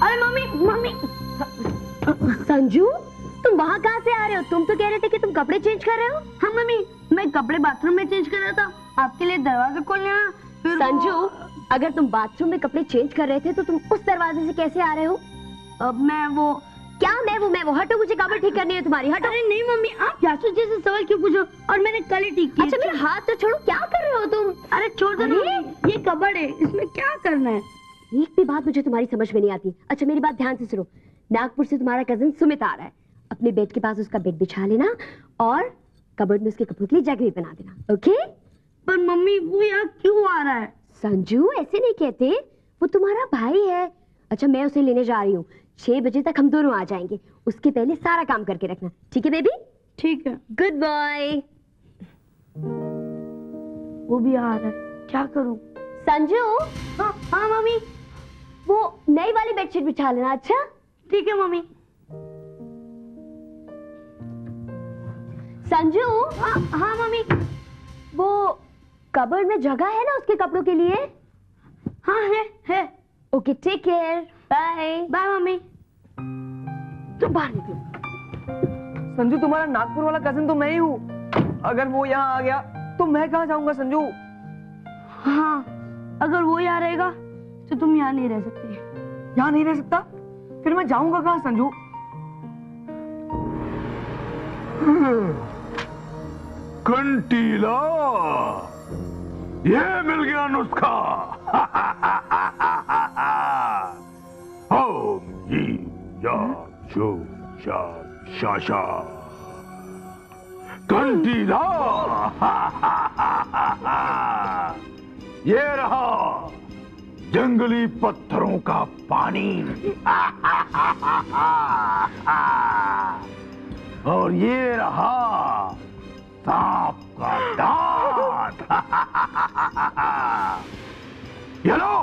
अरे mummy mummy. Sanju तुम वहाँ कहाँ से आ रहे हो? तुम तो कह रहे थे कि तुम कपड़े चेंज कर रहे हो। हाँ मम्मी, मैं कपड़े बाथरूम में चेंज कर रहा था, आपके लिए दरवाजा खोलने आया। संजू अगर तुम बाथरूम में कपड़े चेंज कर रहे थे तो तुम उस दरवाजे से कैसे आ रहे हो? मैं वो हटो, मुझे कपड़े ठीक करनी है तुम्हारी, हटो। अरे नहीं मम्मी, आप जासूस जैसे सवाल क्यों पूछो? और मैंने कल ही ठीक किया। अच्छा मेरा हाथ तो छोड़ो, क्या कर रहे हो तुम? अरे छोड़ दो, ये कबर्ड है, इसमें क्या करना है? एक भी बात मुझे तुम्हारी समझ में नहीं आती। अच्छा मेरी बात ध्यान से सुनो, नागपुर से तुम्हारा कजिन सुमित आ रहा है, अपने बेड के पास उसका बेड बिछा लेना और कबर्ड में उसके कपड़ों के लिए जगह भी बना देना, ओके? पर मम्मी वो यहाँ क्यों आ रहा है? संजू ऐसे नहीं कहते, वो तुम्हारा भाई है। अच्छा मैं उसे लेने जा रही हूँ, 6 बजे तक हम दोनों आ जाएंगे, उसके पहले सारा काम करके रखना, ठीक है बेबी? ठीक है। Good bye. वो भी आ रहा है, क्या करूँ? संजू। हाँ मम्मी। वो नई वाली बेडशीट बिछा लेना। अच्छा ठीक है मम्मी। संजू। हाँ मम्मी। वो कबर्ड में जगह है ना उसके कपड़ों के लिए? हाँ है। Okay take care, bye. Bye mummy. तुम बाहर निकलो। संजू तुम्हारा नागपुर वाला कजिन तो मैं ही हूँ, अगर वो यहाँ आ गया तो मैं कहाँ जाऊंगा संजू? हाँ अगर वो यहाँ रहेगा तो तुम यहाँ नहीं रह सकती। यहाँ नहीं रह सकता? फिर मैं जाऊंगा कहाँ संजू? कंटीला, ये मिल गया नुस्खा। ओम ही या शो शा शा शा। कंटीला, ये रहा जंगली पत्थरों का पानी। और ये रहा सांप का दांत। ये लो,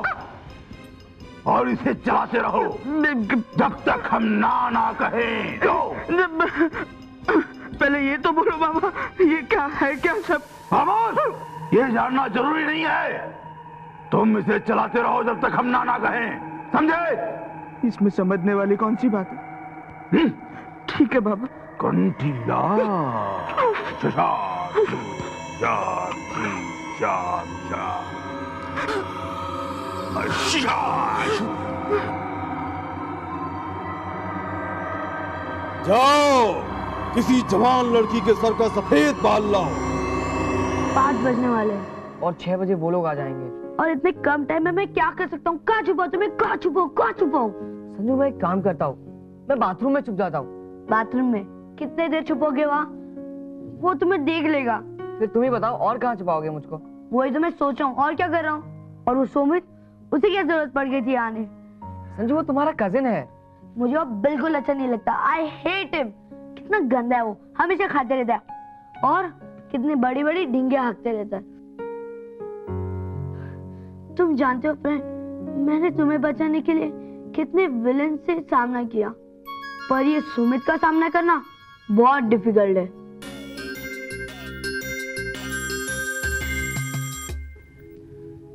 और इसे चलाते रहो जब तक हम ना कहें। पहले ये तो बोलो बाबा, ये क्या है, क्या सब? खामोश, ये जानना जरूरी नहीं है, तुम इसे चलाते रहो जब तक हम ना कहें, समझे? इसमें समझने वाली कौन सी बात है? ठीक है बाबा। कंटीला, शशा शा शा शा। जाओ किसी जवान लड़की के सर का सफेद बाल लाओ। 5 बजने वाले हैं और 6 बजे वो लोग आ जाएंगे। और इतने कम टाइम में मैं क्या कर सकता हूँ? कहाँ छुपाऊँ? संजू मैं एक काम करता हूँ, मैं बाथरूम में छुप जाता हूँ। बाथरूम में कितने देर छुपोगे वहाँ? वो तुम्हें देख लेगा। फिर तुम ही बताओ और कहाँ छुपाओगे मुझको? वही तो मैं सोच रहा हूँ, और क्या कर रहा हूँ? और वो सुमित, उसे क्या जरूरत पड़ गई थी आने? संजू वो तुम्हारा कजिन है। मुझे वो बिल्कुल अच्छा नहीं लगता। I hate him. कितना गंदा है वो, हमेशा खाते रहता है और कितनी बड़ी बड़ी ढींगे हाँकते रहता है। तुम जानते हो फ्रेंड, मैंने तुम्हें बचाने के लिए कितने विलेन से सामना किया, पर ये सुमित का सामना करना बहुत डिफिकल्ट है।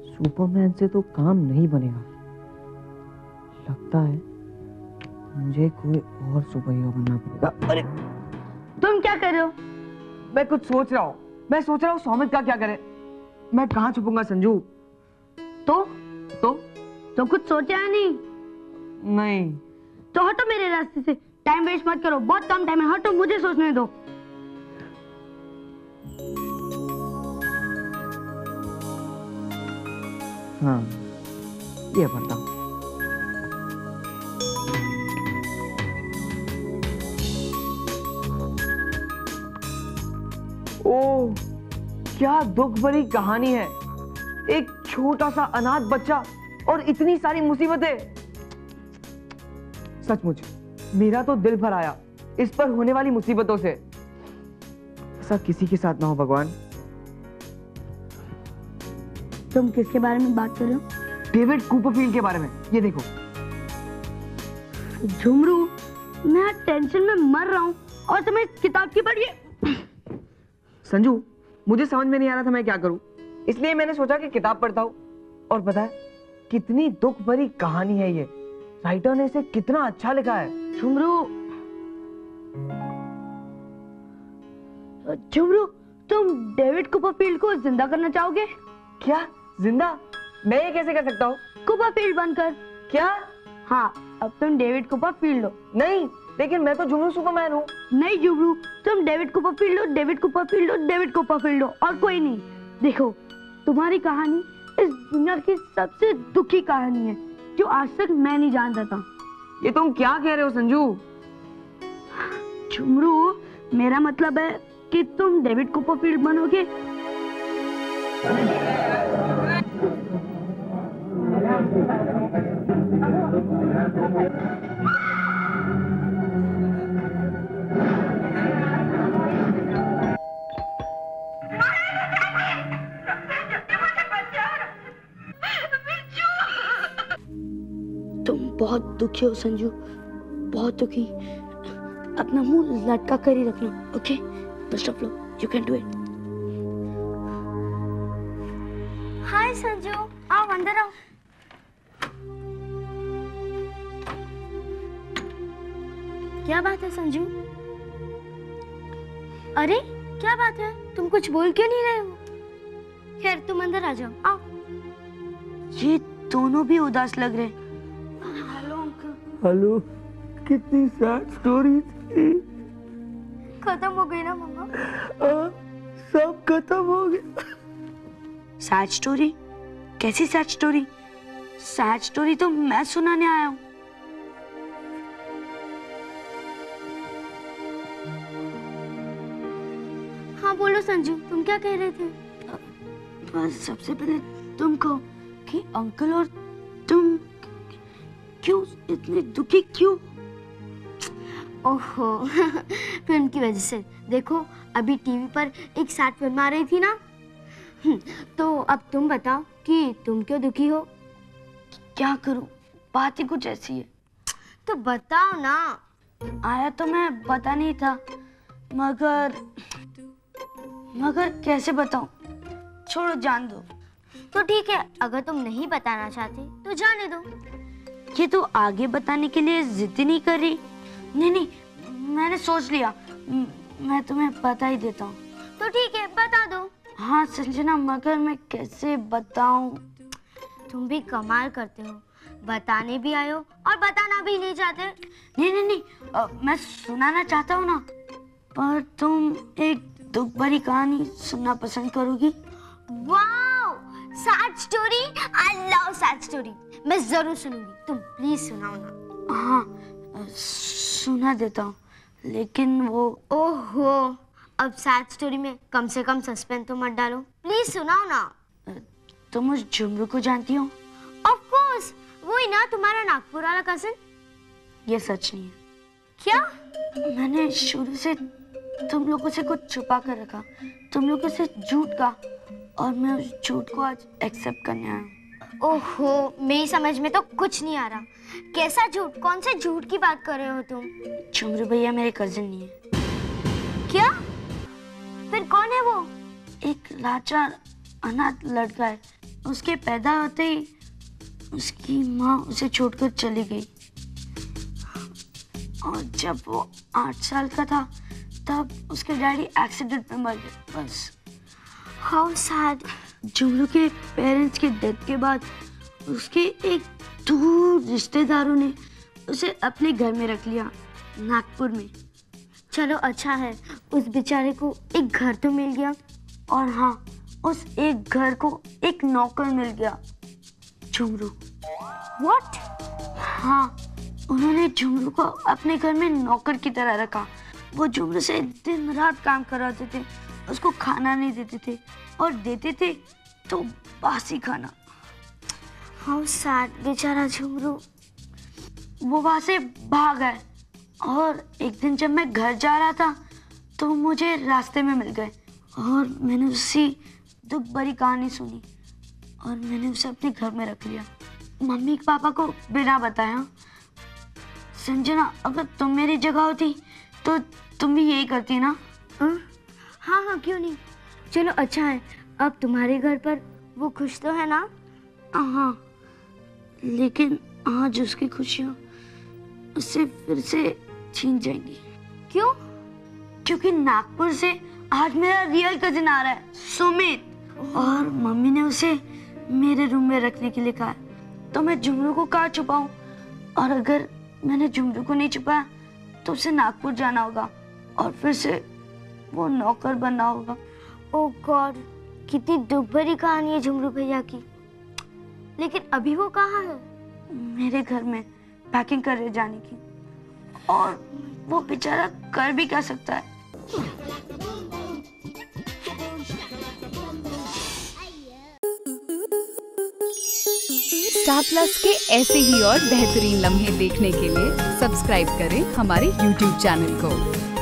सुपरमैन से तो काम नहीं बनेगा, लगता है मुझे कोई और सुपर हीरो बनना पड़ेगा। अरे तुम क्या कर रहे हो? मैं कुछ सोच रहा हूँ, मैं सोच रहा हूँ सुमित का क्या करे। मैं कहाँ छुपूंगा संजू? तो कुछ सोचा है? नहीं। तो हटो मेरे रास्ते से, टाइम वेस्ट मत करो, बहुत कम टाइम है, हटो, मुझे सोचने दो। हाँ ये पढ़ता हूँ। ओह क्या दुख भरी कहानी है, एक छोटा सा अनाथ बच्चा और इतनी सारी मुसीबतें। सचमुच मेरा तो दिल भर आया इस पर होने वाली मुसीबतों से। ऐसा किसी के साथ ना हो भगवान। तुम किसके बारे में बात कर रहे हो? डेविड कूपरफील्ड के बारे में। ये देखो झुमरू, मैं टेंशन में मर रहा हूँ और तुम्हें किताब की पढ़िए। संजू मुझे समझ में नहीं आ रहा था मैं क्या करूं, इसलिए मैंने सोचा कि किताब पढ़ता हूं। और पता है कितनी दुख भरी कहानी है ये। राइटर ने इसे कितना अच्छा लिखा है। झुमरू, झुमरू, तुम डेविड कॉपरफील्ड को जिंदा करना चाहोगे? क्या जिंदा? मैं ये कैसे कर सकता हूँ? कॉपरफील्ड बनकर। क्या? हाँ, अब तुम डेविड कॉपरफील्ड हो। नहीं, लेकिन मैं तो झुमरू सुपरमैन हूँ। नहीं झुमरू, तुम डेविड कॉपरफील्ड हो, डेविड कॉपरफील्ड हो, डेविड कॉपरफील्ड हो, और कोई नहीं। देखो, तुम्हारी कहानी इस दुनिया की सबसे दुखी कहानी है जो आज तक मैं नहीं जानता था। ये तुम क्या कह रहे हो संजू? झुमरू, मेरा मतलब है कि तुम डेविड कॉपरफील्ड बनोगे। तुम बहुत दुखी हो संजू, बहुत दुखी। अपना मुंह लटका कर ही रखना, okay? Best of luck, you can do it. Hi Sanju, आओ अंदर आओ। क्या बात है संजू? अरे क्या बात है, तुम कुछ बोल क्यों नहीं रहे हो? खैर तुम अंदर आ जाओ, आओ। ये दोनों भी उदास लग रहे। Hello uncle. हेलो, कितनी सैड स्टोरी थी। खत्म हो गई ना मम्मा? सब खत्म हो गया। Sad story? कैसी सैड स्टोरी? सैड स्टोरी तो मैं सुनाने आया हूँ। हाँ बोलो संजू, तुम क्या कह रहे थे? बस सबसे पहले तुम कहो कि अंकल और तुम क्यों इतने दुखी क्यों? ओहो फिल्म की वजह से। देखो अभी टीवी पर एक सैड फिल्म आ रही थी ना, तो अब तुम बताओ कि तुम क्यों दुखी हो? क्या करूं, बात ही कुछ ऐसी है। तो बताओ ना। आया तो मैं बता नहीं था, मगर कैसे बताऊं? छोड़ो, जान दो। तो ठीक है, अगर तुम नहीं बताना चाहते तो जाने दो। ये तो आगे बताने के लिए जिद ही नहीं कर रही। नहीं, मैंने सोच लिया, मैं तुम्हें बता ही देता हूँ। तो ठीक है, बता दो। हाँ संजना, मगर मैं कैसे बताऊं? तुम भी कमाल करते हो, बताने भी आए हो और बताना भी नहीं चाहते। नहीं, मैं सुनाना चाहता हूँ ना, पर तुम एक दुख भरी कहानी सुनना पसंद करोगी? Wow, sad story, I love sad story. मैं जरूर सुनूंगी, तुम प्लीज सुनाओ ना। हाँ, सुना देता हूँ, लेकिन वो। ओहो, अब सैड स्टोरी में कम से कम सस्पेंस तो मत डालो, प्लीज सुनाओ ना। तुम उस झुमरू को जानती हो? ऑफ कोर्स, वही ना तुम्हारा नागपुर वाला कजिन। ये सच नहीं है। क्या? मैंने शुरू से तुम लोगों से कुछ छुपा कर रखा, तुम लोगों से झूठ का, और मैं उस झूठ को आज एक्सेप्ट करने आया हूँ। ओहो, मेरी समझ में तो कुछ नहीं आ रहा। कैसा झूठ? कौन से झूठ की बात कर रहे हो तुम? झुमरू भैया मेरे कजिन नहीं है। क्या? फिर कौन है वो? एक लाचार अनाथ लड़का है। उसके पैदा होते ही उसकी माँ उसे छोड़कर चली गई, और जब वो 8 साल का था तब उसके डैडी एक्सीडेंट में मर गए। बस। How sad. झुमरू के पेरेंट्स के डेथ के बाद उसके एक दूर रिश्तेदारों ने उसे अपने घर में रख लिया, नागपुर में। चलो अच्छा है, उस बेचारे को एक घर तो मिल गया। और हाँ, उस एक घर को एक नौकर मिल गया, झुमरू। What? हाँ, उन्होंने झुमरू को अपने घर में नौकर की तरह रखा। वो झुमरू से दिन रात काम कराते थे, उसको खाना नहीं देते थे, और देते थे तो बासी खाना। How sad, बेचारा झुमरू। वो वहां से भाग गए, और एक दिन जब मैं घर जा रहा था तो मुझे रास्ते में मिल गए, और मैंने उसकी दुख भरी कहानी सुनी, और मैंने उसे अपने घर में रख लिया, मम्मी पापा को बिना बताया। संजना, अगर तुम मेरी जगह होती तो तुम भी यही करती ना? हाँ, क्यों नहीं। चलो अच्छा है, अब तुम्हारे घर पर वो खुश तो है ना? हाँ, लेकिन आज उसकी खुशियाँ उससे फिर से छीन जाएंगी। क्यों? क्योंकि नागपुर से आज मेरा रियल कजिन आ रहा है, सुमित, और मम्मी ने उसे मेरे रूम में रखने के लिए कहा है। तो मैं झुमरू को कहाँ छुपाऊं? और अगर मैंने झुमरू को नहीं छुपाया तो उसे नागपुर जाना होगा और फिर से वो नौकर बनना होगा। ओह गॉड, कितनी दुख भरी कहानी है झुमरू भैया की। लेकिन अभी वो कहाँ है? मेरे घर में पैकिंग कर रहे जाने की, और वो बेचारा कर भी क्या सकता है। स्टार प्लस के ऐसे ही और बेहतरीन लम्हे देखने के लिए सब्सक्राइब करें हमारे YouTube चैनल को।